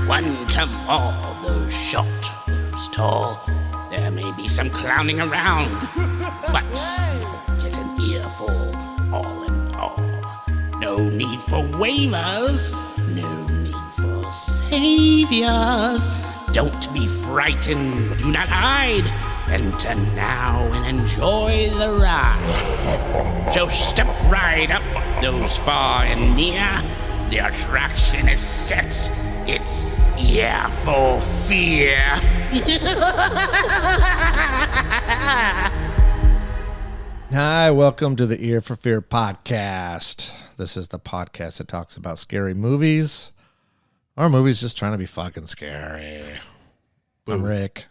One come all, those short, those tall. There may be some clowning around, but you'll get an earful all in all. No need for waivers, no need for saviors. Don't be frightened, do not hide. Enter now and enjoy the ride. So step right up, those far and near. The attraction is set. It's Ear for Fear. Hi, welcome to the Ear for Fear podcast. This is the podcast that talks about scary movies. Our movies just trying to be fucking scary. I'm Rick.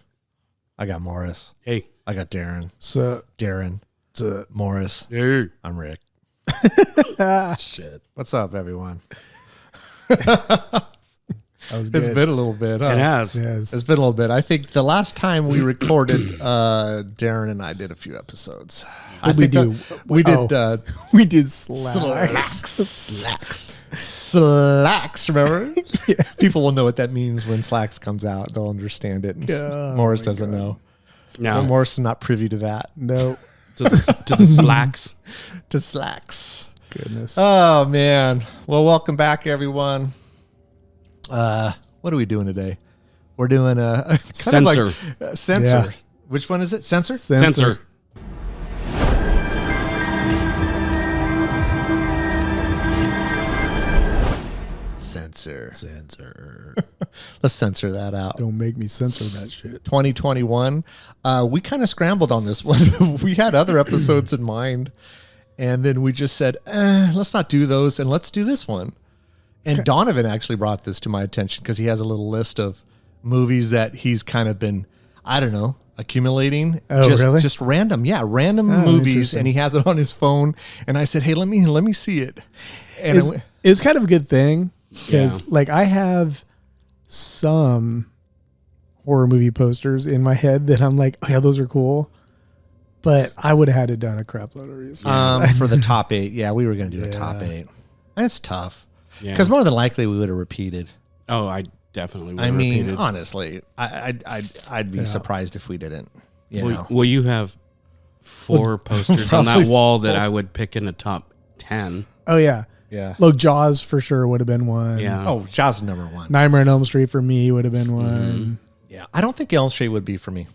I got Morris. Hey. I got Darren. Sup? Darren. Sup? Morris. Hey. I'm Rick. Shit. What's up, everyone? That was good. It's been a little bit, huh? It has. Yes. It's been a little bit. I think the last time we recorded, Darren and I did a few episodes. We did Slacks, remember? Yeah. People will know what that means when Slacks comes out. They'll understand it. Oh, Morris doesn't know. No. Morris is not privy to that. No. To the slacks. To Slacks. Goodness. Oh, man. Well, welcome back, everyone. What are we doing today? We're doing a Censor. Censor. Yeah. Which one is it? Censor? Censor. Censor. Let's censor that out. Don't make me censor that shit. 2021. We kind of scrambled on this one. We had other episodes in mind, and then we just said, let's not do those, and let's do this one. And Donovan actually brought this to my attention because he has a little list of movies that he's kind of been, I don't know, accumulating. Oh, really? Just random. Yeah, random movies, and he has it on his phone. And I said, hey, let me see it. And it's kind of a good thing because, like, I have some horror movie posters in my head that I'm like, oh yeah, those are cool. But I would have had it done a crap load of reasons. for the top 8, yeah, we were going to do the top 8. And it's tough. Yeah. Because more than likely we would have repeated. Oh, I definitely would I have mean, repeated. honestly, I'd be surprised if we didn't. You know? Well, you have 4 posters on that wall that I would pick in the top 10. Oh yeah. Yeah. Look, Jaws for sure would have been one. Yeah. Oh, Jaws is number 1. Nightmare on Elm Street for me would have been one. Mm-hmm. Yeah. I don't think Elm Street would be for me.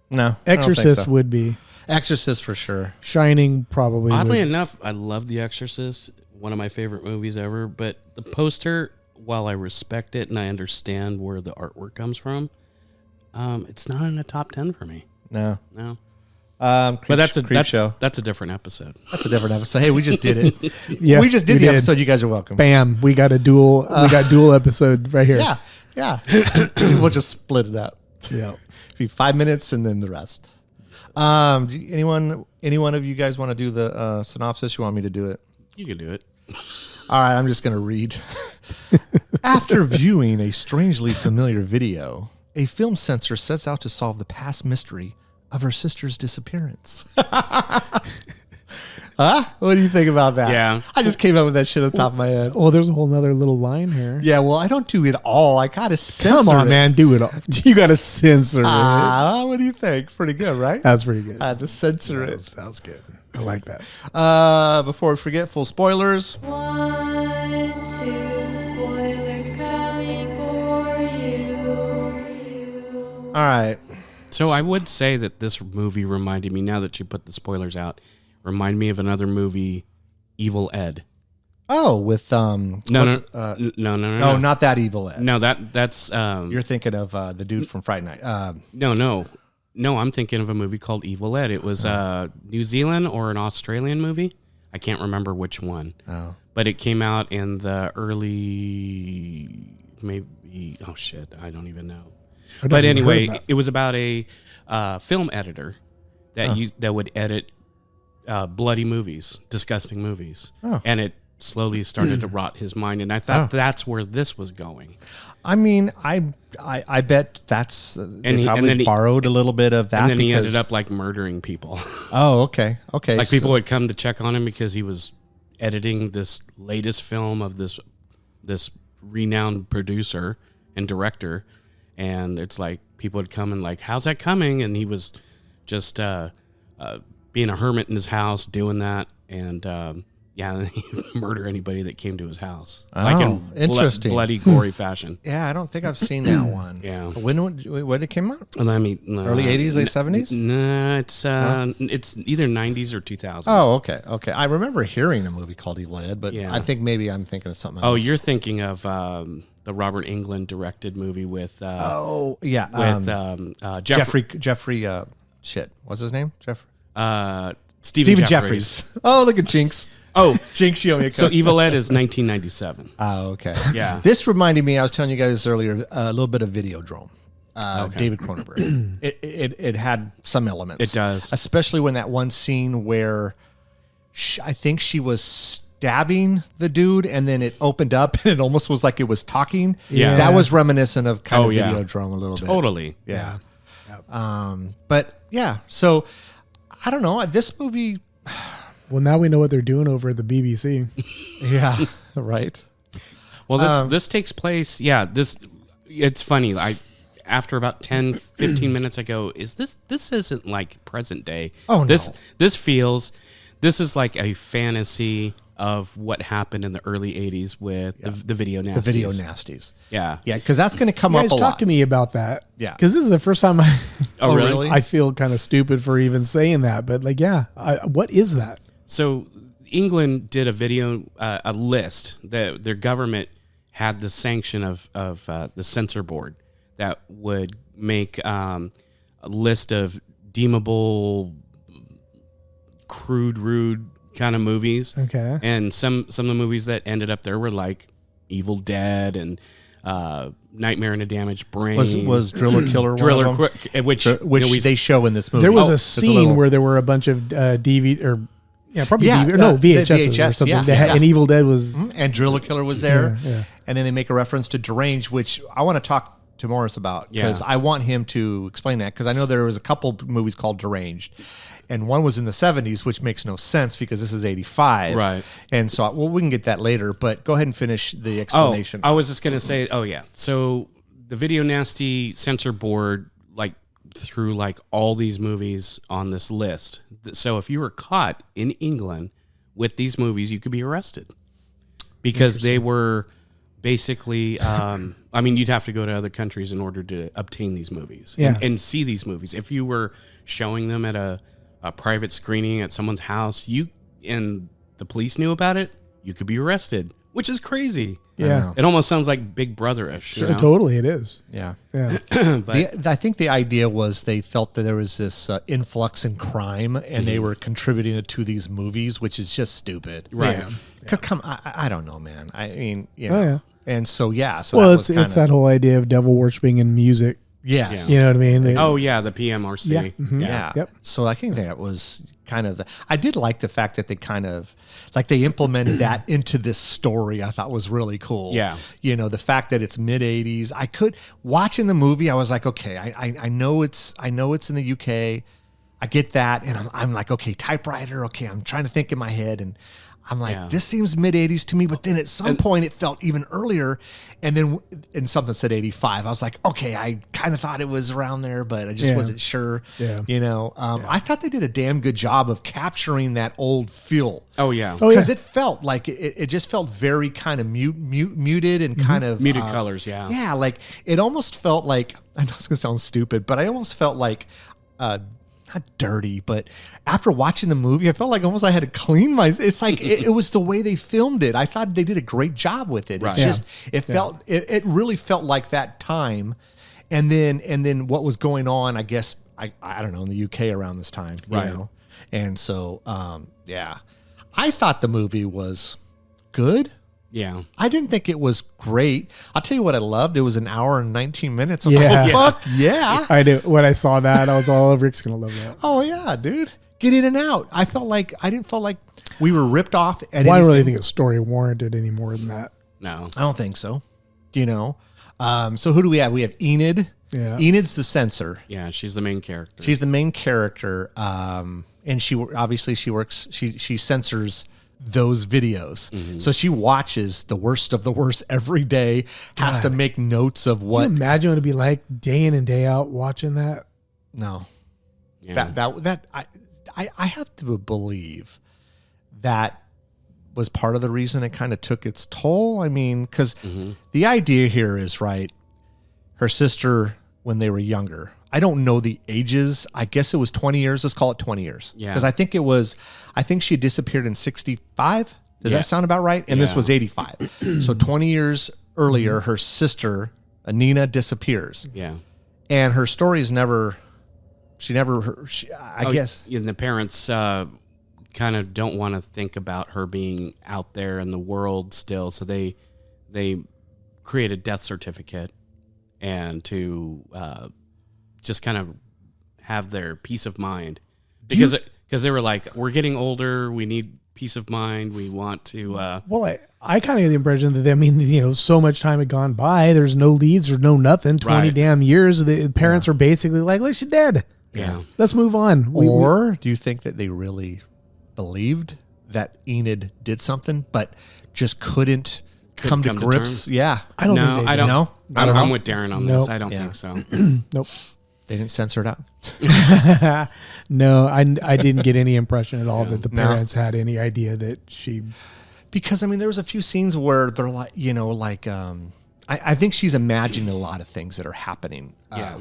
No. I don't think Exorcist so. would be. Exorcist for sure. Shining probably. Oddly would. enough, I love The Exorcist, one of my favorite movies ever, but the poster, while I respect it and I understand where the artwork comes from, it's not in the top 10 for me. No. But that's a show. That's a different episode. That's a different episode. Hey, we just did it. Yeah, we just did the episode. You guys are welcome. Bam, we got a dual. We got dual episode right here. Yeah. We'll just split it up. Yeah. Be 5 minutes and then the rest. Any one of you guys want to do the synopsis? You want me to do it? You can do it. All right, I'm just going to read. After viewing a strangely familiar video, a film censor sets out to solve the past mystery of her sister's disappearance. What do you think about that? Yeah. I just came up with that shit on the top of my head. Oh, there's a whole nother little line here. Yeah, well, I don't do it all. I got to censor Come on, it. man, do it all. You got to censor it. What do you think? Pretty good, right? That's pretty good. I had to censor it. Sounds good. I like that. Before we forget, full spoilers. 1, 2, spoilers coming for you. All right. So I would say that this movie reminded me, now that you put the spoilers out, remind me of another movie, Evil Ed. Oh, with No, not that Evil Ed. No, that's You're thinking of the dude from Friday Night. No, I'm thinking of a movie called Evil Ed. It was New Zealand or an Australian movie. I can't remember which one. Oh. But it came out in the early, maybe, oh shit, I don't even know. But anyway, it was about a film editor that would edit bloody movies, disgusting movies. Oh. And it slowly started to rot his mind. And I thought that's where this was going. I mean, I bet that's they probably borrowed a little bit of that. And then he ended up like murdering people. Oh, okay. Like people would come to check on him because he was editing this latest film of this renowned producer, and director. And it's like people would come and like, how's that coming? And he was just being a hermit in his house doing that. And he would murder anybody that came to his house. Like in interesting. bloody, gory fashion. Yeah, I don't think I've seen that one. Yeah. When did it came out? I mean, Early 80s, late 70s? Nah, it's either 90s or 2000s. Oh, okay. Okay. I remember hearing a movie called Evil Ed, but Yeah. I think maybe I'm thinking of something else. Oh, you're thinking of the Robert Englund directed movie with Jeffrey shit. What's his name? Jeffrey. Stephen Jeffries. Oh, look at Jinx. Oh, Jinx Yomika. so Evil Ed is 1997. Oh, okay. Yeah. This reminded me, I was telling you guys earlier, a little bit of Videodrome. Okay. David Cronenberg. it had some elements. It does. Especially when that one scene where I think she was stabbing the dude and then it opened up and it almost was like it was talking. Yeah. That was reminiscent of kind of yeah. Videodrome a little bit. Totally. Yeah. But yeah, so I don't know. This movie. Well, now we know what they're doing over at the BBC. Yeah. Right. Well, this takes place. Yeah. It's funny. After about 10, 15 minutes, I go, this isn't like present day. Oh, no. This is like a fantasy of what happened in the early 80s with the video nasties. The video nasties. Yeah. Yeah, because that's going to come You up guys a lot. talk to me about that. Yeah. Because this is the first time Oh, really? I feel kind of stupid for even saying that. But like, what is that? So England did a list that their government had the sanction of the Censor board that would make a list of deemable, crude, rude kind of movies. Okay. And some of the movies that ended up there were like Evil Dead and Nightmare on a Damaged Brain. Was Driller Killer one Driller, of them? which They show in this movie. There was a it's scene little- where there were a bunch of DVD or probably Yeah, DVD, or no the VHS or VHS, something. yeah, They had, yeah. And Evil Dead was and Driller Killer was there. Yeah, yeah. And then they make a reference to Deranged, which I want to talk to Morris about because Yeah. I want him to explain that because I know there was a couple movies called Deranged. And one was in the 70s, which makes no sense because this is 85. Right. And so, we can get that later, but go ahead and finish the explanation. I was just going to say, so the Video Nasty Censor Board threw all these movies on this list. So if you were caught in England with these movies, you could be arrested because they were basically, you'd have to go to other countries in order to obtain these movies and see these movies. If you were showing them at a private screening at someone's house, and the police knew about it, you could be arrested, which is crazy. Yeah. It almost sounds like Big Brother-ish. Sure, totally it is. Yeah. Yeah. I think the idea was they felt that there was this influx in crime and they were contributing it to these movies, which is just stupid. Right. Yeah. Come, I don't know, man. I mean, you know. Oh, yeah. And so, yeah. So Well, that it's was that whole idea of devil worshiping in music. Yes. You know what I mean? The PMRC. Yeah. Mhm. Yeah. Yep. So I think that was kind of I did like the fact that they kind of they implemented that into this story. I thought was really cool. Yeah. You know, the fact that it's mid 80s. I could watching the movie. I was like, okay, I know it's in the UK. I get that. And I'm like, okay, typewriter. Okay. I'm trying to think in my head and I'm like, this seems mid 80s to me, but then at some point it felt even earlier. And something said 85. I was like, okay, I kind of thought it was around there, but I just wasn't sure. Yeah. You know, I thought they did a damn good job of capturing that old feel. Oh, yeah. Because it felt like it just felt very kind of muted and kind of Muted colors, yeah. Yeah, like it almost felt like, I know it's going to sound stupid, but I almost felt like, not dirty, but after watching the movie, I felt like almost I had to clean my. It's like it was the way they filmed it. I thought they did a great job with it. Right. It really felt like that time, and then what was going on? I guess I don't know in the UK around this time, you know, and so I thought the movie was good. Yeah. I didn't think it was great. I'll tell you what I loved. It was an hour and 19 minutes. I was Yeah. like, fuck yeah. I did. When I saw that, I was all over. Rick's going to love that. Oh yeah, dude. Get in and out. I didn't feel like we were ripped off at Well, I don't really anything. think a story warranted any more than that. No. I don't think so. You know? So who do we have? We have Enid. Yeah. Enid's the censor. Yeah, she's the main character. She's the main character. And she obviously she works, she censors those videos. So she watches the worst of the worst every day, has to make notes of Can what. you imagine what it'd be like day in and day out watching that? No. Yeah. That I have to believe that was part of the reason it kind of took its toll. I mean, because the idea here is, right, her sister, when they were younger, I don't know the ages. I guess it was 20 years. Let's call it 20 years. Yeah. Because I think she disappeared in 65. Does Yeah. that sound about right? And this was 85. So 20 years earlier, her sister, Nina, disappears. Yeah. And her story is never, I guess. And the parents kind of don't want to think about her being out there in the world still, so they create a death certificate and to just kind of have their peace of mind because they were like, we're getting older, we need peace of mind, we want to. Well, I kind of get the impression that, I mean, you know, so much time had gone by. There's no leads, there's no nothing. 20 Right. damn years. The parents are basically like, look, she's dead. Yeah. Let's move on. Or do you think that they really believed that Enid did something, but just couldn't come to come to grips? terms? Yeah. I don't No, think they I did. don't. No? Not at I'm all? with Darren on Nope. this. I don't Yeah. think so. Nope. They didn't censor it out. No, I didn't get any impression at all that the No. parents had any idea that she. Because, I mean, there was a few scenes where they're like, I think she's imagining a lot of things that are happening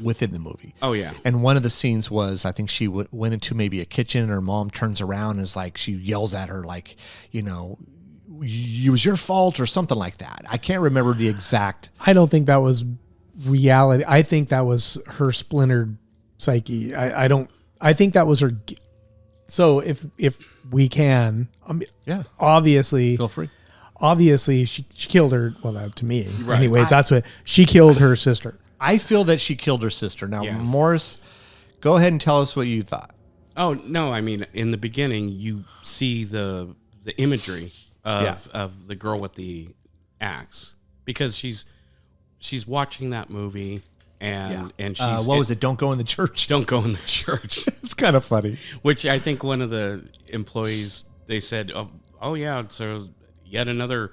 within the movie. Oh, yeah. And one of the scenes was, I think she went into maybe a kitchen and her mom turns around and is like, she yells at her like, you know, it was your fault or something like that. I can't remember the exact. I don't think that was reality. I think that was her splintered psyche. I don't. I think that was her. So if we can, Yeah. obviously, Feel free. obviously she killed her. Well, to me, Right. anyways, that's what she killed her sister. I feel that she killed her sister. Now, Yeah. Morris, go ahead and tell us what you thought. Oh no! I mean, in the beginning, you see the imagery of the girl with the axe because she's watching that movie and she's What was it? Don't go in the church. Don't go in the church, It's kind of funny. which I think one of the employees they said, oh yeah, so yet another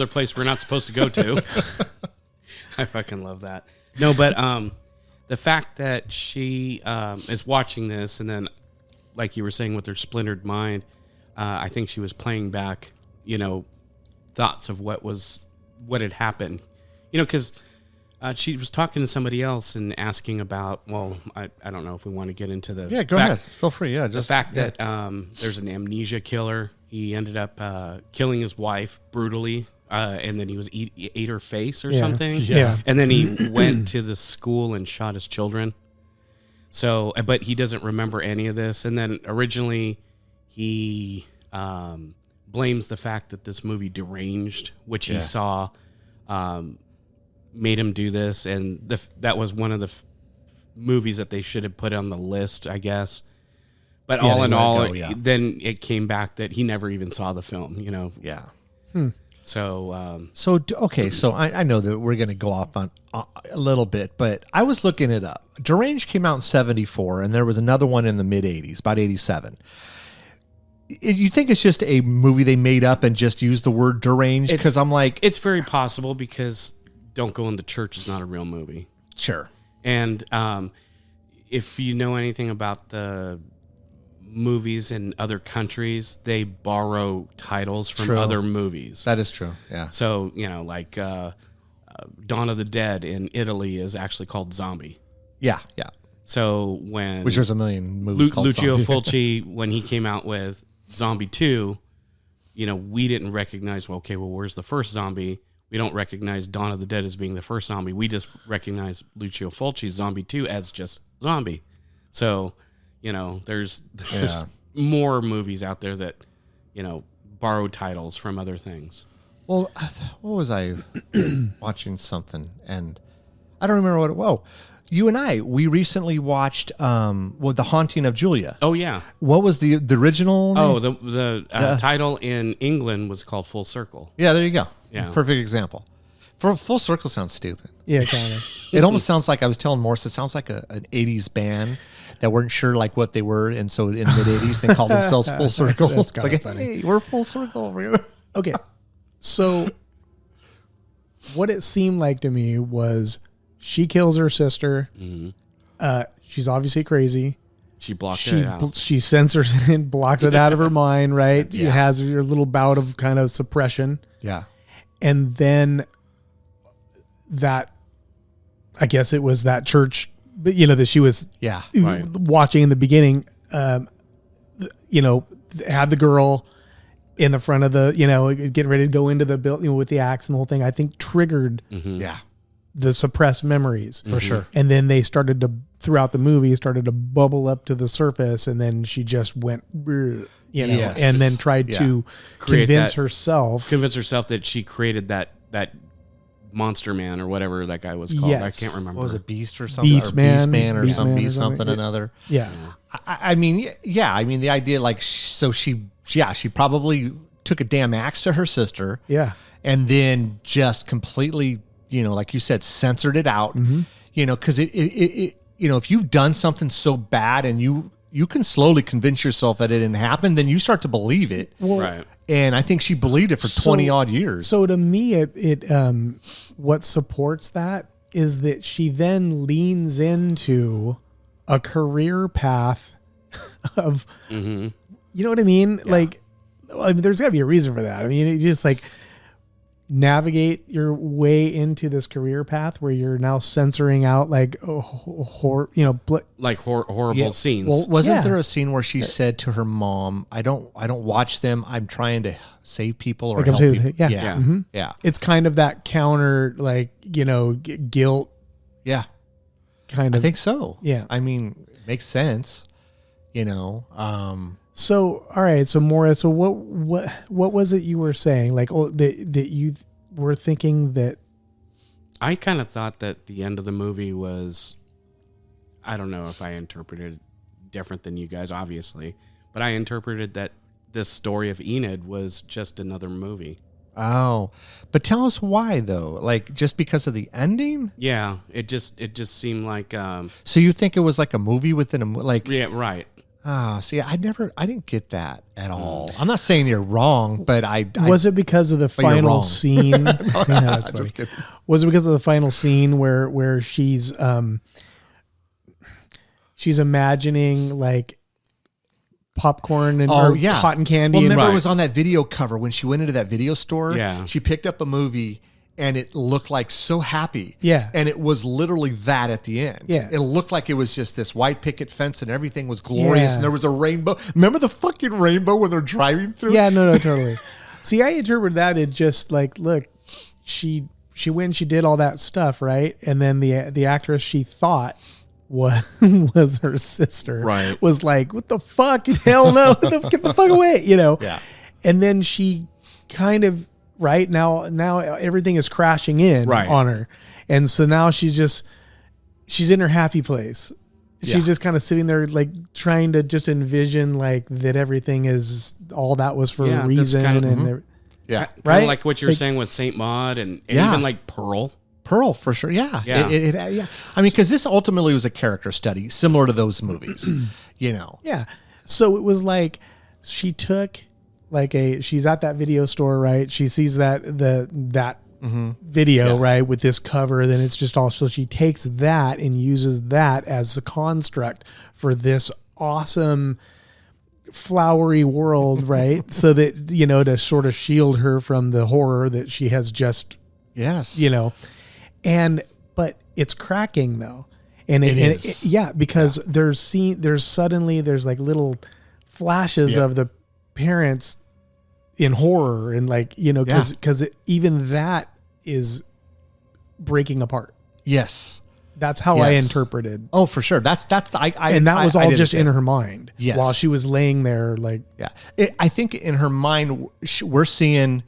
place we're not supposed to go to. I fucking love that. No, but the fact that she is watching this and then, like you were saying, with her splintered mind, I think she was playing back, you know, thoughts of what had happened, you know, because she was talking to somebody else and asking about, well, I don't know if we want to get into the Yeah, go ahead. Feel free. Yeah, the fact that there's an amnesia killer. He ended up killing his wife brutally, and then he ate her face or something. Yeah. And then he went to the school and shot his children. So, but he doesn't remember any of this. And then originally he blames the fact that this movie Deranged, which he saw, made him do this. And that was one of the movies that they should have put on the list, I guess. But all in all, then it came back that he never even saw the film, you know? Yeah. So, Okay, so I know that we're going to go off on a little bit, but I was looking it up. Deranged came out in 74, and there was another one in the mid-'80s, about 87. You think it's just a movie they made up and just used the word deranged? Because I'm like... it's very possible because Don't Go in the Church is not a real movie. Sure. And if you know anything about the movies in other countries, they borrow titles from True. other movies. That is true, yeah. So, you know, like Dawn of the Dead in Italy is actually called Zombie. Yeah. So when... Which there's a million movies called Lucio Zombie. Fulci, when he came out with Zombie 2, you know, we didn't recognize, well, where's the first Zombie? We don't recognize Dawn of the Dead as being the first Zombie. We just recognize Lucio Fulci's Zombie 2 as just Zombie. So, you know, there's more movies out there that, you know, borrow titles from other things. Well, what was I watching something, and I don't remember what it was. You and I, we recently watched The Haunting of Julia. Oh, yeah. What was the original name? Oh, the title in England was called Full Circle. Yeah, there you go. Yeah. Perfect example. For Full Circle sounds stupid. Yeah, kind of. It almost sounds like, I was telling Morris, it sounds like an 80s band that weren't sure like what they were, and so in the mid '80s they called themselves Full Circle. That's kinda like, funny. hey, we're Full Circle. Okay. So what it seemed like to me was she kills her sister. She's obviously crazy. She blocked it out. She censors it and blocks it out of her mind, right? Yeah. It has your little bout of kind of suppression. Yeah. And then that, I guess it was that church, but that she was Yeah. Right. watching in the beginning, had the girl in the front of the, getting ready to go into the building with the axe and the whole thing, I think triggered Yeah. the suppressed memories. For sure. And then they started to, throughout the movie, started to bubble up to the surface. And then she just went, Yes. and then tried to Create convince that- herself. Convince herself that she created that monster man or whatever that guy was called. Yes. I can't remember. What was it, Beast or something? Beast or Man. Beast Man or Beast some Man or Beast something. something another. Yeah. I mean, yeah. I mean, the idea, like, so she probably took a damn axe to her sister. Yeah. And then just completely, like you said, censored it out. Because it if you've done something so bad and you can slowly convince yourself that it didn't happen, then you start to believe it. Well, Right. And I think she believed it for 20 odd years. So to me, it what supports that is that she then leans into a career path of, you know what I mean? Like, there's got to be a reason for that. I mean, you just like navigate your way into this career path where you're now censoring out like horror, Like horrible scenes. Well, wasn't Yeah. there a scene where she said to her mom, I don't watch them. I'm trying to save people or Like I'm help saying, people. yeah. Yeah. Mhm. Yeah. It's kind of that counter, like, guilt Yeah. kind I of. think so. Yeah. I mean, it makes sense. So, all right. So Maura, so what was it you were saying? Like, that you were thinking that, I kind of thought that the end of the movie was, I don't know if I interpreted it different than you guys, obviously, but I interpreted that this story of Enid was just another movie. Oh, but tell us why though. Like just because of the ending? Yeah, it just seemed like, So you think it was like a movie within a like? yeah, right. See, I didn't get that at all. I'm not saying you're wrong, but was it because of the you're final wrong. scene? Yeah, that's funny. Just kidding. Was it because of the final scene where she's imagining like popcorn and or cotton candy? Well, and remember it was on that video cover when she went into that video store. Yeah. She picked up a movie and it looked like so happy. Yeah. And it was literally that at the end. Yeah. It looked like it was just this white picket fence and everything was glorious Yeah. and there was a rainbow. Remember the fucking rainbow when they're driving through? Yeah, no, totally. See, I interpret that as just like, look, she went and she did all that stuff, right? And then the actress she thought was her sister, Right. was like, what the fuck? Hell no. Get the fuck away, Yeah. And then she kind of, right now everything is crashing in Right. on her. And so now she's in her happy place. Yeah. She's just kind of sitting there like trying to just envision like that everything is all that was for Yeah, a that's reason. kind of- And Yeah. Kind Right? of like what you were Like- saying with Saint Maud and Yeah. even like Pearl. Pearl for sure. Yeah. Yeah. Yeah. I mean, because this ultimately was a character study similar to those movies, yeah. So it was like she took like she's at that video store, right? She sees that video, Yeah. right, with this cover. Then it's just all, so she takes that and uses that as a construct for this awesome flowery world, right? So that, to sort of shield her from the horror that she has just, Yes. but it's cracking though. And It and is. yeah, because there's like little flashes Yeah. of the parents in horror and like, because even that is breaking apart. Yes. That's how I Yes. interpreted. Oh, for sure. That's And that was all didn't just think. in her mind. Yes. While she was laying there, like, Yeah, I think in her mind we're seeing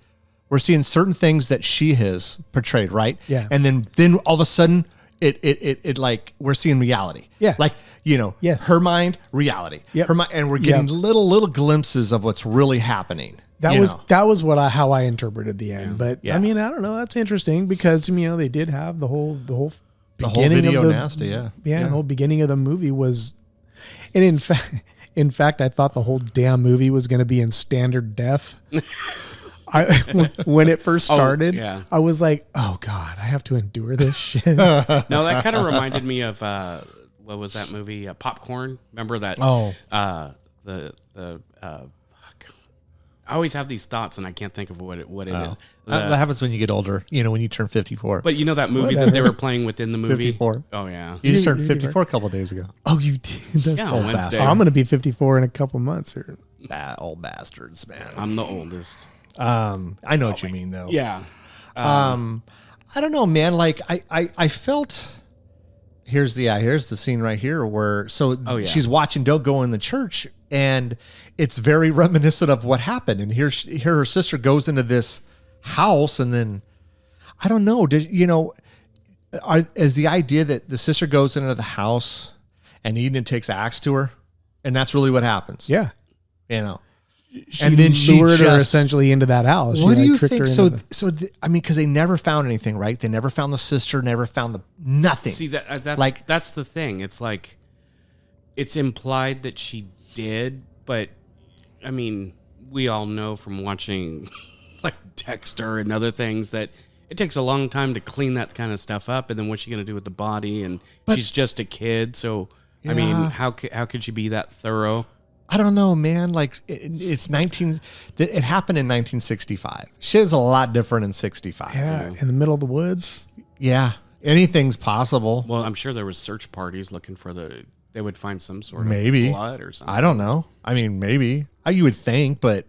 certain things that she has portrayed, right? Yeah. and then all of a sudden it like we're seeing reality. Yeah. like Yes. her mind, reality. Yep. Her mind, and we're getting Yep. little glimpses of what's really happening. that you was know? how I interpreted the end. But Yeah. I mean, I don't know. That's interesting because they did have the whole the whole beginning video of the nasty. Yeah, the whole beginning of the movie was, And in fact, I thought the whole damn movie was going to be in standard def. When it first started, yeah. I was like, "Oh God, I have to endure this shit." No, that kind of reminded me of what was that movie? Popcorn. Remember that? Oh. Fuck. I always have these thoughts and I can't think of what it is. That happens when you get older. You know, when you turn 54. But you know that movie that they were playing within the movie? 54. Oh yeah. You just turned 54 a couple of days ago. Oh, you did? Yeah, old on Wednesday. Oh, I'm going to be 54 in a couple months here. Old bastards, man. I'm the oldest. I know what you mean, though. Yeah. I don't know, man. Like I felt. Here's the scene right here where she's watching Don't Go in the Church, and it's very reminiscent of what happened. And here her sister goes into this house, and then I don't know. Is the idea that the sister goes into the house and Eden takes axe to her, and that's really what happens? Yeah. You know. And then she lured her essentially into that house. What do you think? Because they never found anything, right? They never found the sister, never found nothing. See, that's the thing. It's like, it's implied that she did, but I mean, we all know from watching like Dexter and other things that it takes a long time to clean that kind of stuff up. And then what's she going to do with the body? And she's just a kid. So, I mean, how could she be that thorough? I don't know, man. Like it happened in 1965. Shit is a lot different in 65. Yeah, in the middle of the woods. Yeah, anything's possible. Well, I'm sure there was search parties looking for they would find some sort of blood or something. I don't know. I mean, maybe you would think, but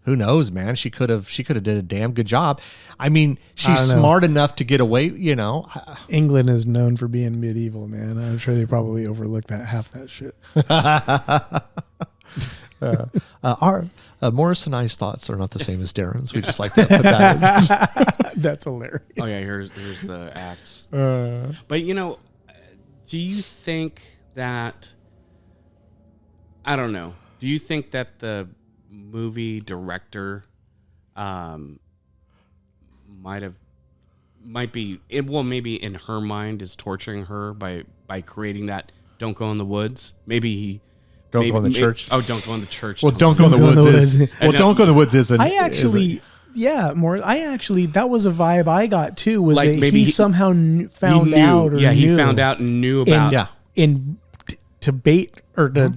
who knows, man? She could have did a damn good job. I mean, she's smart enough to get away. You know, England is known for being medieval, man. I'm sure they probably overlooked half that shit. Our Morris and I's thoughts are not the same as Darren's. We just like to put that in. That's hilarious. Oh yeah, here's the axe. But do you think that? I don't know. Do you think that the movie director maybe in her mind is torturing her by creating that "Don't Go in the Woods"? Maybe he. Don't go in the church. Oh, don't go in the church. Well, don't go in the woods is. Well, don't go in the woods isn't. That was a vibe I got too. Was like that maybe he somehow found out? He found out and knew about. To bait or to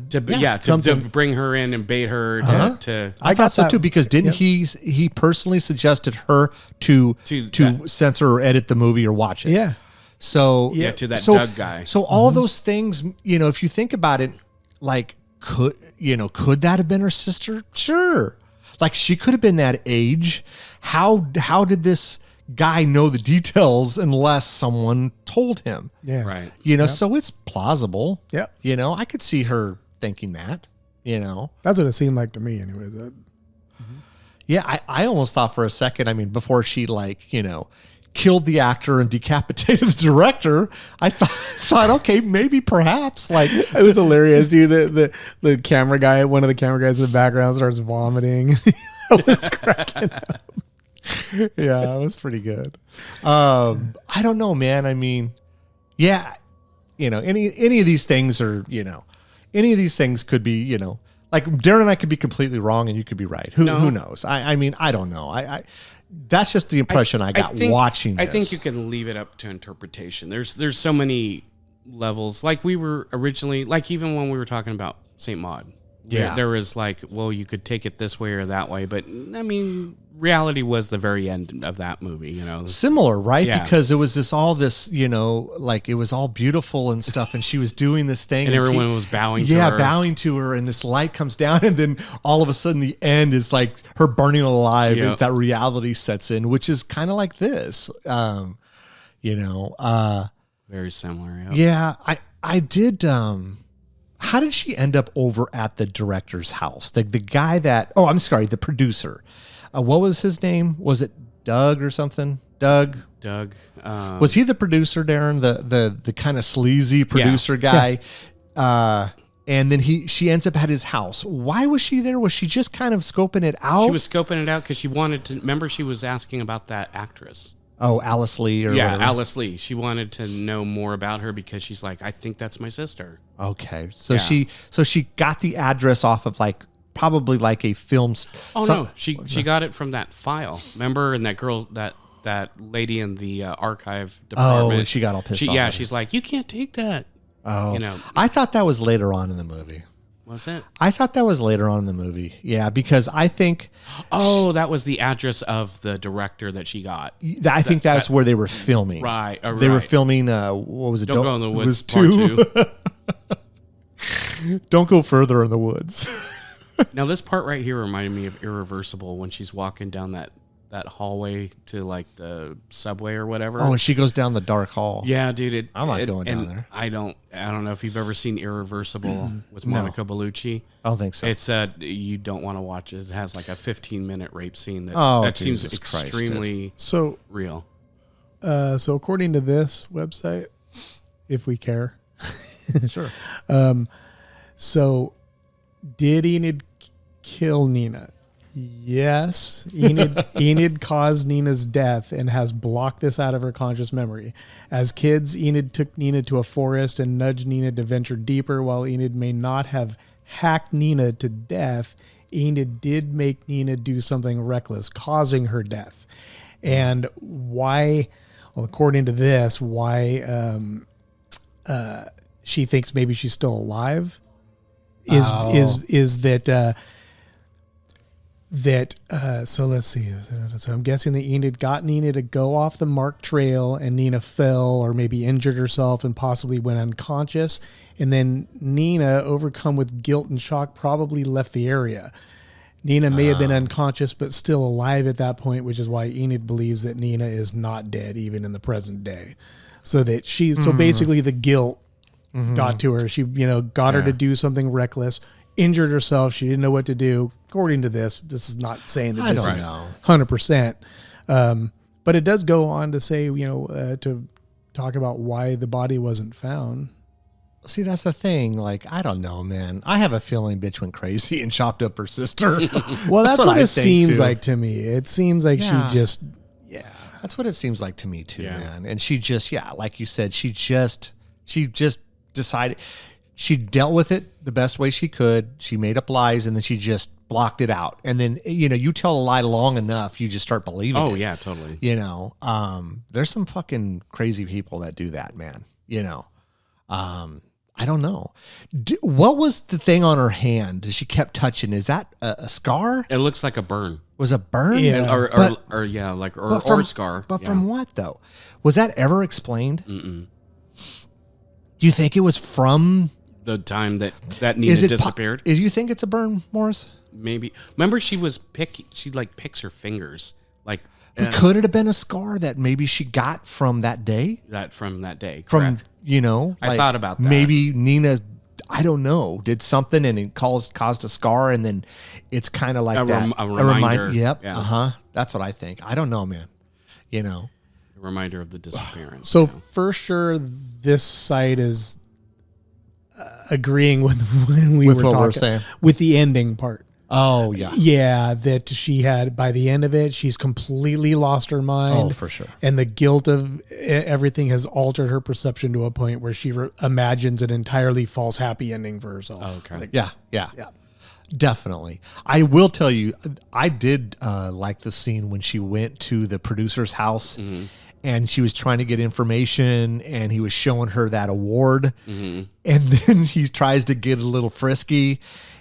bring her in and bait her to. I thought so too, because didn't he personally suggested her to censor or edit the movie or watch it? Yeah. So to that Doug guy. So all of those things, if you think about it, like. Could that have been her sister? Sure. Like she could have been that age. How did this guy know the details unless someone told him? Yeah. Right. So it's plausible. Yeah. I could see her thinking that, That's what it seemed like to me anyway. Yeah, I almost thought for a second, I mean, before she killed the actor and decapitated the director, I thought, okay, maybe perhaps it was hilarious, dude. The camera guy, one of the camera guys in the background starts vomiting. I was cracking up. Yeah, it was pretty good. I don't know, man. I mean, yeah, any of these things are, any of these things could be, like Darren and I could be completely wrong and you could be right. Who knows? I mean, I don't know. That's just the impression I got watching this. I think you can leave it up to interpretation. There's so many levels. Like we were originally, like even when we were talking about St. Maud, there was you could take it this way or that way. But I mean, reality was the very end of that movie, Similar, right? Yeah. Because it was it was all beautiful and stuff, and she was doing this thing. And everyone was bowing to her. Yeah, bowing to her, and this light comes down, and then all of a sudden the end is like her burning alive, and that reality sets in, which is kind of like this. Very similar. Yeah, I did. How did she end up over at the director's house? The guy the producer. What was his name? Was it Doug or something? Doug. Was he the producer, Darren? The kind of sleazy producer guy. Yeah. And then she ends up at his house. Why was she there? Was she just kind of scoping it out? She was scoping it out because she wanted to. Remember, she was asking about that actress. Oh, Alice Lee or Yeah, whatever. Alice Lee. She wanted to know more about her because she's like, I think that's my sister. Okay, so Yeah. she got the address off of like probably like a film. Oh no, she got it from that file. Remember, and that girl, that lady in the archive department. Oh, she got all pissed off. Yeah, at her. she's like, you can't take that. Oh, You know, I thought that was later on in the movie. was it? I thought that was later on in the movie. Yeah, because I think Oh, that was the address of the director that she got. I think that's where they were filming. Right. They were right. filming. What was it? Don't Go in the it Woods was Part 2. Don't go further in the woods. Now, this part right here reminded me of Irreversible when she's walking down that hallway to like the subway or whatever. Oh, and she goes down the dark hall. Yeah, dude. I'm not going down there. I don't know if you've ever seen Irreversible with Monica Bellucci. I don't think so. It's you don't want to watch it. It has like a 15-minute rape scene that seems Jesus Christ, extremely So, real. so according to this website, if we care, Sure. So, did Enid kill Nina? Yes. Enid caused Nina's death and has blocked this out of her conscious memory. As kids, Enid took Nina to a forest and nudged Nina to venture deeper. While Enid may not have hacked Nina to death, Enid did make Nina do something reckless, causing her death. And why, well, according to this, why she thinks maybe she's still alive is that so let's see. So I'm guessing that Enid got Nina to go off the marked trail and Nina fell or maybe injured herself and possibly went unconscious. And then Nina, overcome with guilt and shock, probably left the area. Nina may have been unconscious but still alive at that point, which is why Enid believes that Nina is not dead even in the present day. So that so basically the guilt got to her. She, got her to do something reckless, injured herself. She didn't know what to do. According to this is not saying that this is 100%. But it does go on to say, to talk about why the body wasn't found. See, that's the thing. Like, I don't know, man. I have a feeling bitch went crazy and chopped up her sister. Well, that's what I it think, seems too. like to me. It seems like Yeah. she just, That's what it seems like to me too, Yeah. man. And she just, like you said, she just decided she dealt with it the best way she could. She made up lies and then she just blocked it out. And then, you tell a lie long enough, you just start believing it. Oh yeah, totally. There's some fucking crazy people that do that, man. I don't know. What was the thing on her hand that she kept touching? Is that a scar? It looks like a burn. Was a burn? Yeah. Or From- scar. But Yeah. from what though? Was that ever explained? Do you think it was from? the time that Nina disappeared? You think it's a burn, Morris? Maybe. Remember, she picks her fingers But could it have been a scar that maybe she got from that day? from that day. From Correct. I thought about that. Maybe Nina, I don't know, did something and it caused a scar, and then it's kind of like A reminder. Yep. Yeah. That's what I think. I don't know, man. A reminder of the disappearance. so for sure this site is agreeing with when we With were what we're talking saying. with the ending part. Oh yeah. Yeah, that she had, by the end of it, she's completely lost her mind. Oh, for sure. And the guilt of everything has altered her perception to a point where she imagines an entirely false happy ending for herself. Oh, okay. Yeah. Definitely. I will tell you, I did like the scene when she went to the producer's house and she was trying to get information and he was showing her that award. And then he tries to get a little frisky.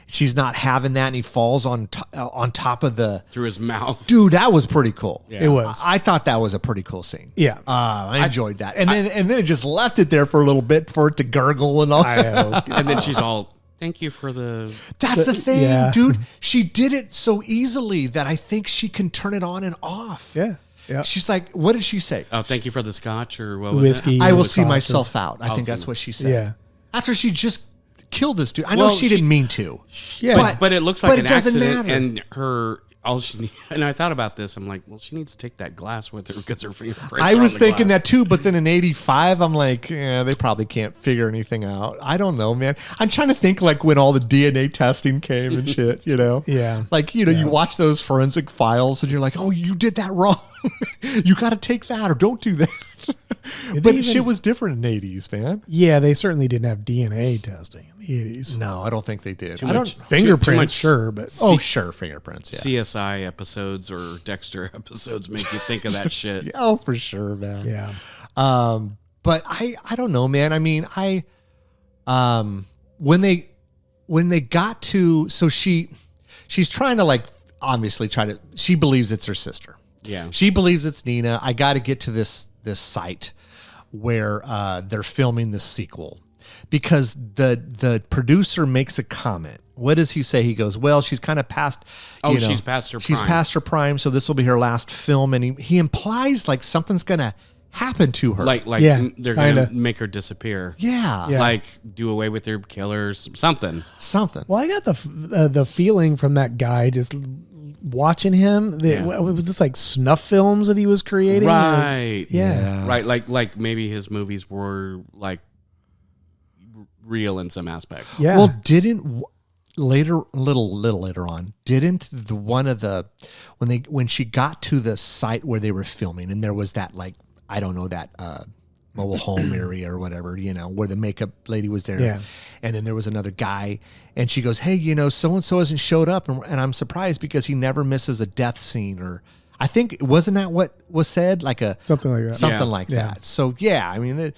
She's not having that and he falls on top of the... Through his mouth. Dude, that was pretty cool. It was. I thought that was a pretty cool scene. Yeah. I enjoyed that. And then it just left it there for a little bit for it to gurgle and all. And then she's all, thank you for the... That's the thing, yeah. dude. She did it so easily that I think she can turn it on and off. Yeah. She's like, what did she say? Oh, thank you for the scotch or what was Whiskey. it? I will the see sauce myself out. I think see that's my- what she said. Yeah. After she just killed this dude. I know Well, she didn't mean to. Yeah. But it looks like but an it doesn't accident, matter. and and I thought about this. I'm like, well, she needs to take that glass with her because her fingerprints. I are was on the thinking glass. that too, but then in '85, I'm like, they probably can't figure anything out. I don't know, man. I'm trying to think like when all the DNA testing came and shit, Yeah. Like, you watch those forensic files and you're like, oh, you did that wrong. You got to take that or don't do that. Did But they shit even- was different in the 80s, man. Yeah, they certainly didn't have DNA testing in the 80s. No, I don't think they did. Too I much- don't. Fingerprints, too much- sure, but Oh, sure, fingerprints. Yeah. CSI episodes or Dexter episodes make you think of that shit. Yeah, oh, for sure, man. yeah. But I don't know, man. I mean, when they got to, so she's trying to like obviously she believes it's her sister. Yeah. She believes it's Nina. I got to get to this site where they're filming the sequel because the producer makes a comment. What does he say? He goes, well, she's kind of past. Oh, she's past her She's prime. past her prime, so this will be her last film. And he implies like something's gonna happen to her. Like Yeah, they're kinda. gonna make her disappear. yeah, Yeah. Like do away with their killers, something. something. Well, I got the feeling from that guy just watching him that Yeah. was this like snuff films that he was creating. or- Right. yeah. Right. Like maybe his movies were like real in some aspect. Yeah. Well, didn't later, little later on, didn't the one of the when she got to the site where they were filming, and there was that like I don't know that mobile home area or whatever, where the makeup lady was there, Yeah. and then there was another guy, and she goes, "Hey, so and so hasn't showed up, and I'm surprised because he never misses a death scene or." I think wasn't that what was said, like Something like that. something Yeah. like Yeah. that. So yeah, I mean,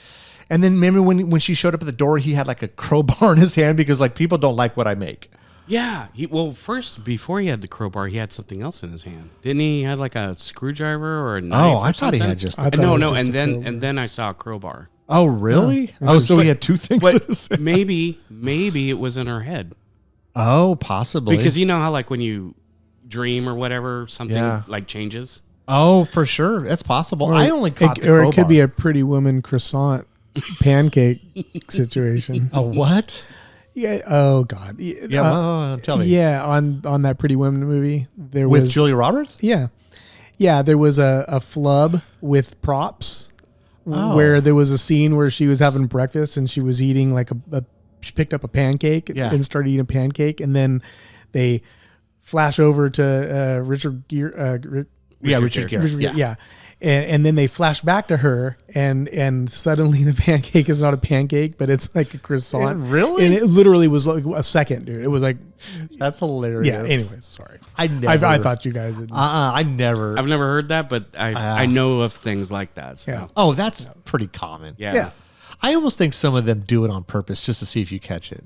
and then remember when she showed up at the door, he had like a crowbar in his hand because like people don't like what I make. Yeah. First before he had the crowbar, he had something else in his hand. Didn't he? He had like a screwdriver or a knife? Oh, or I thought he something? had just. I thought No, it was no, just and a then crowbar. and then I saw a crowbar. Oh, really? Oh, so he had two things. in But his- maybe it was in her head. Oh, possibly. Because you know how like when you dream or whatever, something Yeah. like changes. Oh, for sure, that's possible. I only caught the or crowbar. it could be a Pretty Woman croissant pancake situation. a what? Yeah. Oh God. Yeah, well, tell me. Yeah. On that Pretty Woman movie, there With was Julia Roberts? Yeah. Yeah, there was a flub with props Oh. where there was a scene where she was having breakfast and she was eating like she picked up a pancake Yeah. and started eating a pancake, and then they flash over to Richard Gere. Richard Gere. Richard Gere, Yeah. yeah. And then they flash back to her, and suddenly the pancake is not a pancake, but it's like a croissant. Really? And it literally was like a second, dude. It was like, That's hilarious. yeah. Anyways, sorry. I never. I thought you guys had. I never. I've never heard that, but I know of things like that. So. Yeah. Oh, that's pretty common. Yeah. Yeah. I almost think some of them do it on purpose just to see if you catch it.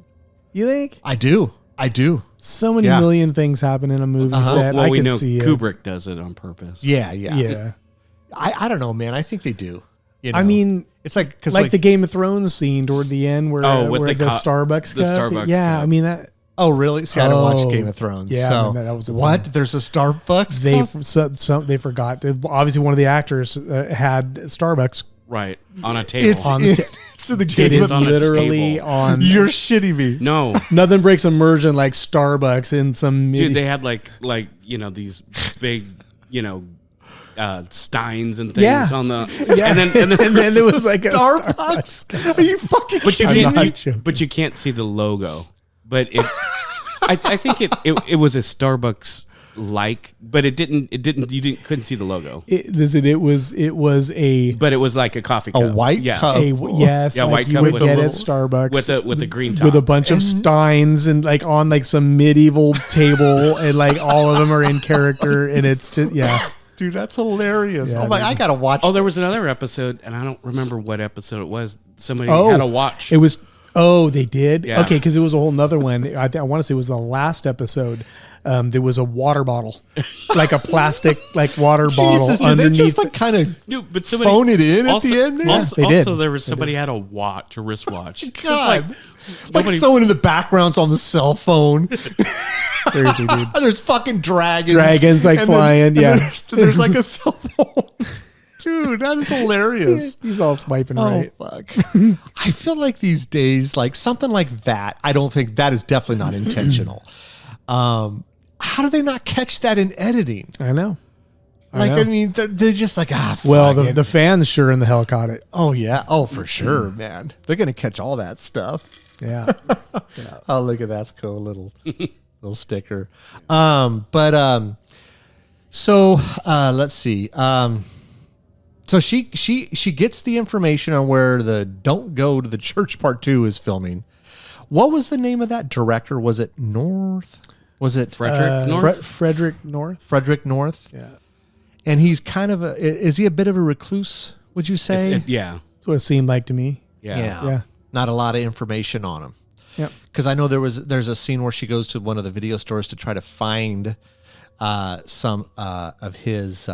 You think? I do. So many Yeah. million things happen in a movie set. Well, I we can know see Kubrick does it on purpose. Yeah. it. Yeah. I don't know, man. I think they do. I mean, it's like because like the Game of Thrones scene toward the end where, with where the the cup- Starbucks the cup. Starbucks Yeah, cup. I mean that oh really? See, I don't watch Oh, Game of Thrones. yeah, so I mean, that was the what? thing. There's a Starbucks. they cup? they forgot. Obviously, one of the actors had Starbucks. Right. On a table. It's on the ta- it's in the It Game is of on a literally table. on. You're shitting me. no. Nothing breaks immersion like Starbucks in some. Dude, they had like these big, steins and things Yeah. on the Yeah. and then and then there was like a Starbucks. Are you fucking? but you I'm can't not joking. but you can't see the logo. But I think it was a Starbucks like, but it didn't couldn't see the logo. It was a But it was like a coffee cup. white yeah. cup. yes, Yeah, like white you cup would with get a at little- Starbucks with a green top. with a bunch of steins and like on like some medieval table, and like all of them are in character, and it's just Dude, that's hilarious. Yeah, oh my! dude. I gotta watch. Oh, there was another episode, and I don't remember what episode it was. Somebody Oh, had a watch. It was they did Yeah. okay because it was a whole nother one. I want to say it was the last episode. There was a water bottle, like a plastic like water bottle Jesus, did they underneath. just like kind of Dude, but somebody phone it in also, at the end? There? Also, Yeah, they did. also there was somebody had a watch, a wristwatch. It's God, like nobody- someone in the background's on the cell phone. Seriously, dude. There's fucking dragons. Dragons, like, And then- flying, and yeah. There's like a cell phone. Dude, that is hilarious. He's all swiping Oh right. fuck! I feel like these days, like something like that. I don't think that is definitely not intentional. How do they not catch that in editing? I know. Like, know. I mean, they're just like fuck Well, it. the fans sure in the hell caught it. Oh yeah, oh for sure, man. They're gonna catch all that stuff. Yeah. Oh look at that, that's cool little sticker. So let's see. So she gets the information on where the Don't Go to the Church Part 2 is filming. What was the name of that director? Was it North? Was it Frederick North? Frederick North. Frederick North? Yeah. And he's kind of is he a bit of a recluse, would you say? Yeah. That's what it seemed like to me. Yeah. Yeah. Not a lot of information on him. Yep. Because I know there's a scene where she goes to one of the video stores to try to find some of his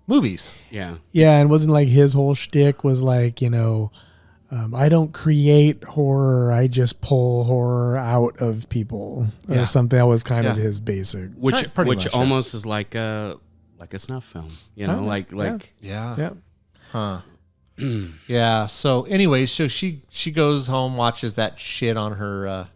movies. Yeah. Yeah, and wasn't like his whole shtick was like, I don't create horror, I just pull horror out of people or Yeah. something. That was kind of Yeah. his basic. Which Pretty much, yeah. almost is like a snuff film, like Yeah. Yeah. Huh. Yeah. So anyways, so she goes home, watches that shit on her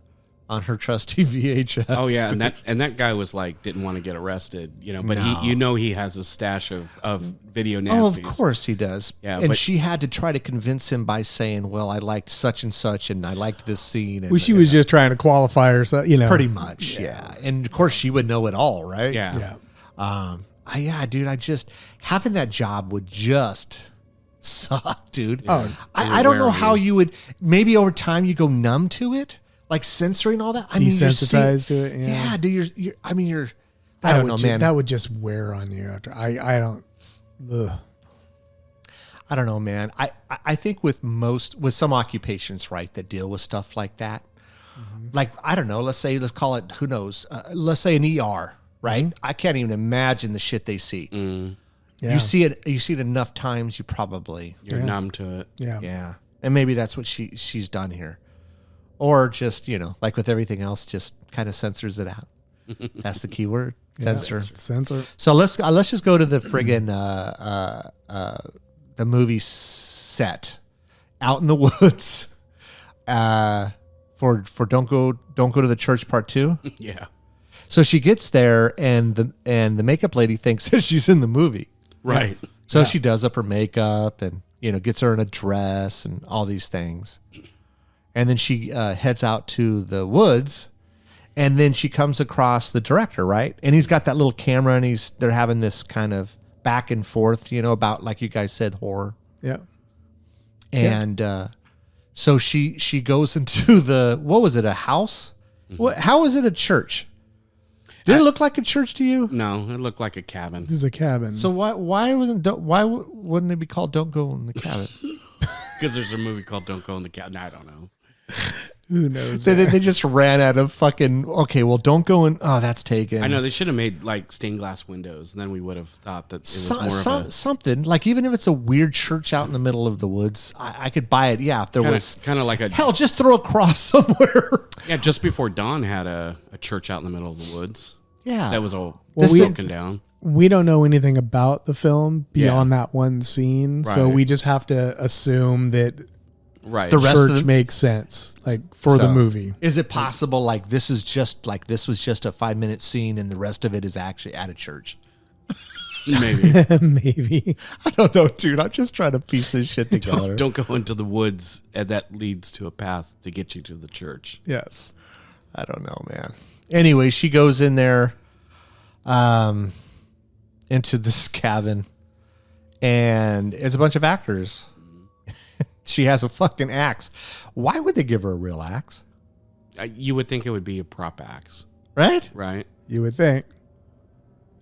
trusty VHS. Oh yeah, and that guy was like didn't want to get arrested, but No. he has a stash of video nasties. Oh, of course he does. Yeah, and but- she had to try to convince him by saying, "Well, I liked such and such, and I liked this scene." And, Well, she was just trying to qualify herself, pretty much, yeah. And of course, she would know it all, right? Yeah. Yeah. Dude, I just having that job would just suck, dude. Oh, I don't know wear how you. you would. Maybe over time you go numb to it, like censoring all that. I mean, you're Desensitized to it, yeah. Yeah, dude. I don't know, man. That would just wear on you after. I don't. Ugh. I don't know, man. I think with some occupations, right, that deal with stuff like that, like I don't know. Let's call it. Who knows? Let's say an ER, right? I can't even imagine the shit they see. Yeah. You see it enough times, you probably You're numb to it. Yeah. yeah. And maybe that's what she's done here, or just like with everything else, just kind of censors it out. That's the key word, censor. Censor. So let's just go to the friggin' the movie set out in the woods for Don't Go to the Church Part 2. Yeah. So she gets there and the makeup lady thinks that she's in the movie. Right. So she does up her makeup and gets her in a dress and all these things. And then she heads out to the woods. And then she comes across the director, right? And he's got that little camera, and they're having this kind of back and forth, about, like you guys said, horror. Yeah. And so she goes into what was it, a house? How is it a church? Did it look like a church to you? No, it looked like a cabin. This is a cabin. So why wouldn't it be called Don't Go in the Cabin? Because there's a movie called Don't Go in the Cabin. I don't know. who knows? They just ran out of fucking. Okay, well, don't go in. Oh, that's taken. I know they should have made like stained glass windows, and then we would have thought that it was more of a something like, even if it's a weird church out in the middle of the woods, I could buy it. Yeah, if there was kind of like a hell, just throw a cross somewhere. yeah. Just before Dawn had a church out in the middle of the woods. Yeah, That was all Well, broken down. We don't know anything about the film beyond that one scene, so Right. we just have to assume that Right. The rest of church the- makes sense, like for the So, movie. Is it possible like this was just a 5-minute scene and the rest of it is actually at a church? Maybe. Maybe. I don't know, dude. I'm just trying to piece this shit together. Don't go into the woods, and that leads to a path to get you to the church. Yes. I don't know, man. Anyway, she goes in there, into this cabin, and it's a bunch of actors. She has a fucking axe. Why would they give her a real axe? You would think it would be a prop axe, Right? right? You would think.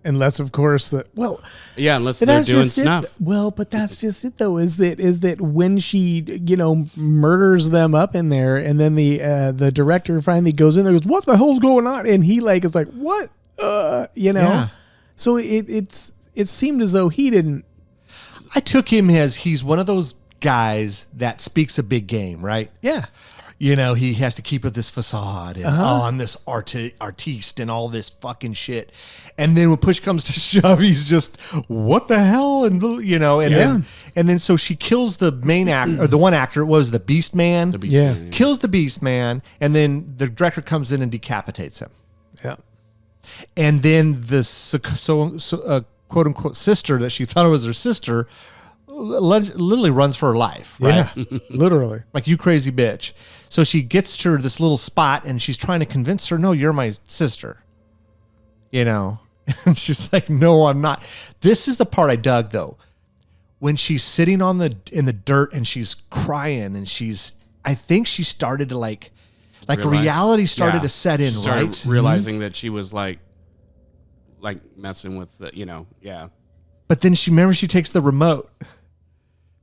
Unless, of course, Yeah, unless but they're that's doing just snuff. it. Well, but that's just it, though. Is that when she, murders them up in there, and then the director finally goes in there, and goes, "What the hell's going on?" And he is like, "What?" Yeah. So it seemed as though he didn't. I took him as he's one of those guys that speaks a big game, right? Yeah. He has to keep up this facade and I'm this artiste and all this fucking shit. And then when push comes to shove, he's just, what the hell? And then so she kills the main actor, or the one actor, it was the Beast Man. The beast Yeah. man, Kills the Beast Man, and then the director comes in and decapitates him. Yeah. And then the quote unquote sister that she thought was her sister literally runs for her life, right? Yeah. Literally. Like, you crazy bitch. So she gets to this little spot and she's trying to convince her, no, you're my sister. And And she's like, no, I'm not. This is the part I dug though. When she's sitting in the dirt and she's crying and I think she started to like reality started to set in, She started right? realizing that she was like messing with the, yeah. But then she takes the remote.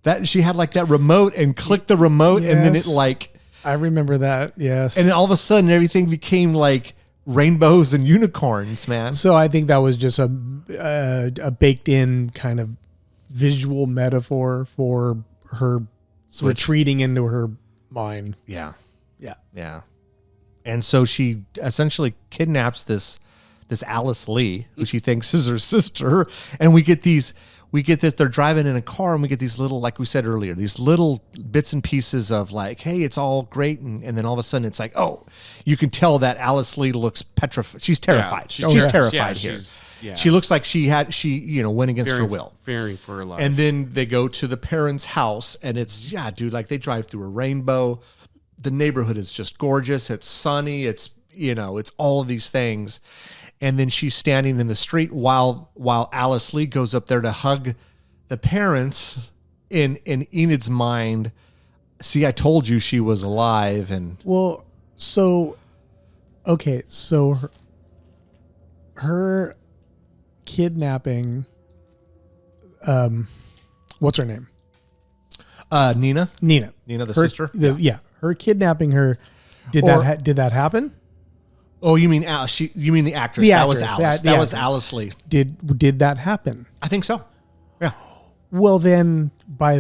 That she had like that remote and clicked the remote and then it Yes. like, I remember that. Yes. and then all of a sudden everything became like rainbows and unicorns, man. So I think that was just a baked in kind of visual metaphor for her retreating into her mind. Yeah. Yeah. Yeah. And so she essentially kidnaps this Alice Lee, who she thinks is her sister. And we get this, they're driving in a car and we get these little, like we said earlier, these little bits and pieces of like, hey, it's all great. And then all of a sudden it's like, oh, you can tell that Alice Lee looks petrified. She's terrified. Yeah, she's yeah. terrified Yeah, here. yeah. She looks like she went against her will. Fearing for her life. And then they go to the parents' house and it's, yeah, dude, like they drive through a rainbow. The neighborhood is just gorgeous. It's sunny. It's, it's all of these things. And then she's standing in the street while Alice Lee goes up there to hug the parents. In Enid's mind, see, I told you she was alive. And Well, so her kidnapping, what's her name? Nina, Nina, the her, sister. her kidnapping her. Did that happen? Oh, you mean you mean the actress? The That was actress, Alice. the That was actress. Alice Lee. Did that happen? I think so. Yeah. Well, then by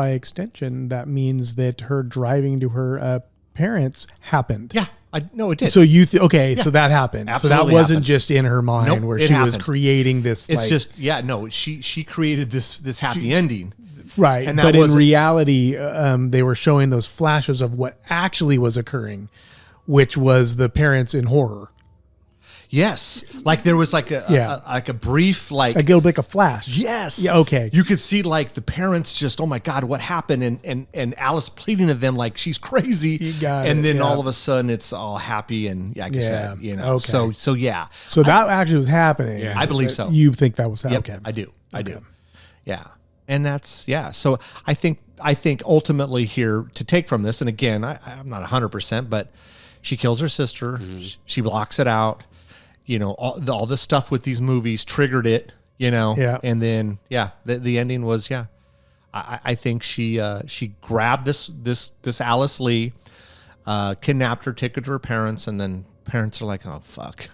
extension, that means that her driving to her parents happened. Yeah. No, it did. So so that happened. So that Absolutely wasn't happened. just in her mind Nope, where it she was happened. creating this. It's just, she created this happy ending. right. and that But in wasn't- reality, they were showing those flashes of what actually was occurring, which was the parents in horror. Yes. Like there was like a brief, like, Like a flash. yes. Yeah, okay. You could see like the parents just, oh my God, what happened? And Alice pleading to them like she's crazy. You got and it, then yeah. all of a sudden it's all happy and like you Yeah, said, okay. So yeah. So that actually was happening. Yeah. I believe so. You think that was Yep, okay? I do. I do. Yeah. And that's, yeah. So I think ultimately here to take from this, and again, I'm not 100%, but she kills her sister. Mm-hmm. She blocks it out. All this stuff with these movies triggered it, Yeah. And then, the ending was, I think she grabbed this Alice Lee, kidnapped her, took her to her parents, and then parents are like, oh, fuck.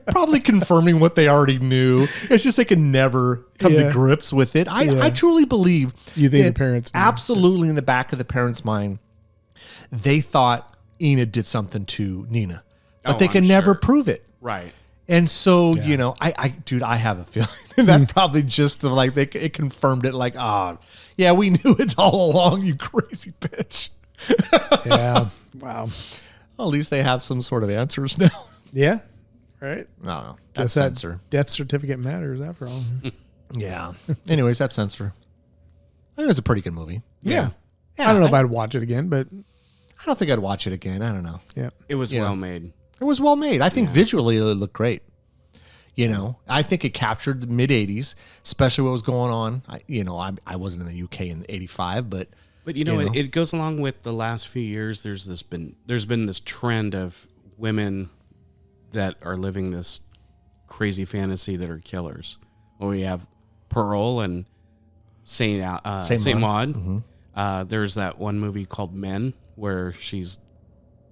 Probably confirming what they already knew. It's just they can never come to Yeah. grips with it. I Yeah. truly believe You think that the parents knew. absolutely in the back of the parents' mind, they thought Enid did something to Nina, but Oh, they can I'm never sure. prove it. Right. And so, I have a feeling that probably just like it confirmed it. Like, yeah, we knew it all along. You crazy bitch. Yeah. Wow. Well, at least they have some sort of answers now. Yeah. Right. No, Guess that's that Censor. death certificate matters after all. Yeah. Anyways, that's Censor. I think it was a pretty good movie. Yeah. Yeah, I don't know if I'd watch it again, but I don't think I'd watch it again. I don't know. yeah. It was well made. It was well made. I think visually it looked great. I think it captured the mid '80s, especially what was going on. I wasn't in the UK in '85, but It goes along with the last few years. There's been this trend of women that are living this crazy fantasy that are killers. Well, we have Pearl and Saint Maud. Mm-hmm. There's that one movie called Men where she's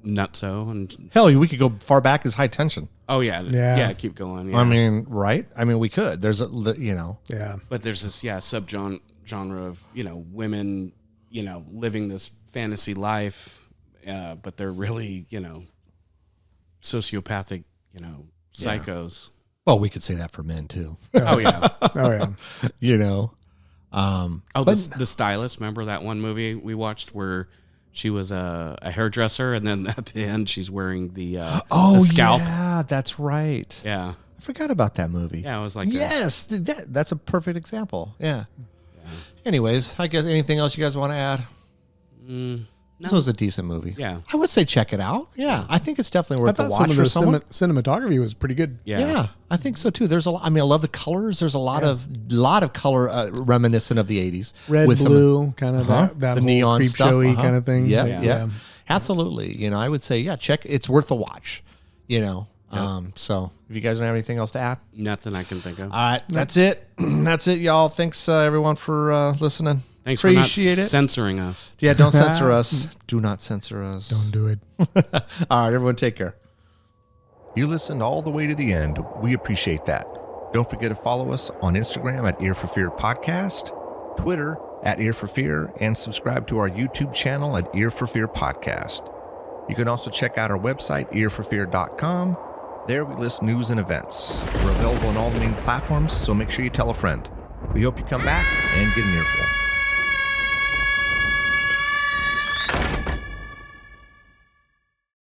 nutso and hell, we could go far back as High Tension. Yeah. keep going. Yeah. I mean, right? I mean, we could. There's Yeah. But there's this genre of women living this fantasy life, but they're really sociopathic psychos. Well, we could say that for men too. Oh yeah. Oh yeah. The Stylist. Remember that one movie we watched where she was a hairdresser, and then at the end she's wearing the scalp. Yeah, that's right. Yeah. I forgot about that movie. Yeah, it was like yes, that's a perfect example. Yeah. Anyways, I guess anything else you guys want to add? no, This was a decent movie. Yeah. I would say check it out. Yeah, I think it's definitely I worth the thought watch some of for the someone. cinematography was pretty good. Yeah, I think so too. There's a lot. I mean, I love the colors. There's a lot of color reminiscent of the '80s. Red, with blue, kind of that the whole neon creep stuff, showy kind of thing. Yeah, Like, yeah, absolutely. You know, I would say, yeah, check. It's worth a watch. You know, so if you guys don't have anything else to add, Nothing I can think of. all right, that's it. That's it, y'all. Thanks everyone for listening. Thanks for not Appreciate it. censoring us. Yeah, don't censor us. Do not censor us. Don't do it. All right, everyone, take care. You listened all the way to the end. We appreciate that. Don't forget to follow us on Instagram at Ear for Fear Podcast, Twitter at Ear for Fear, and subscribe to our YouTube channel at Ear for Fear Podcast. You can also check out our website, earforfear.com. There we list news and events. We're available on all the main platforms, so make sure you tell a friend. We hope you come back and get an earful.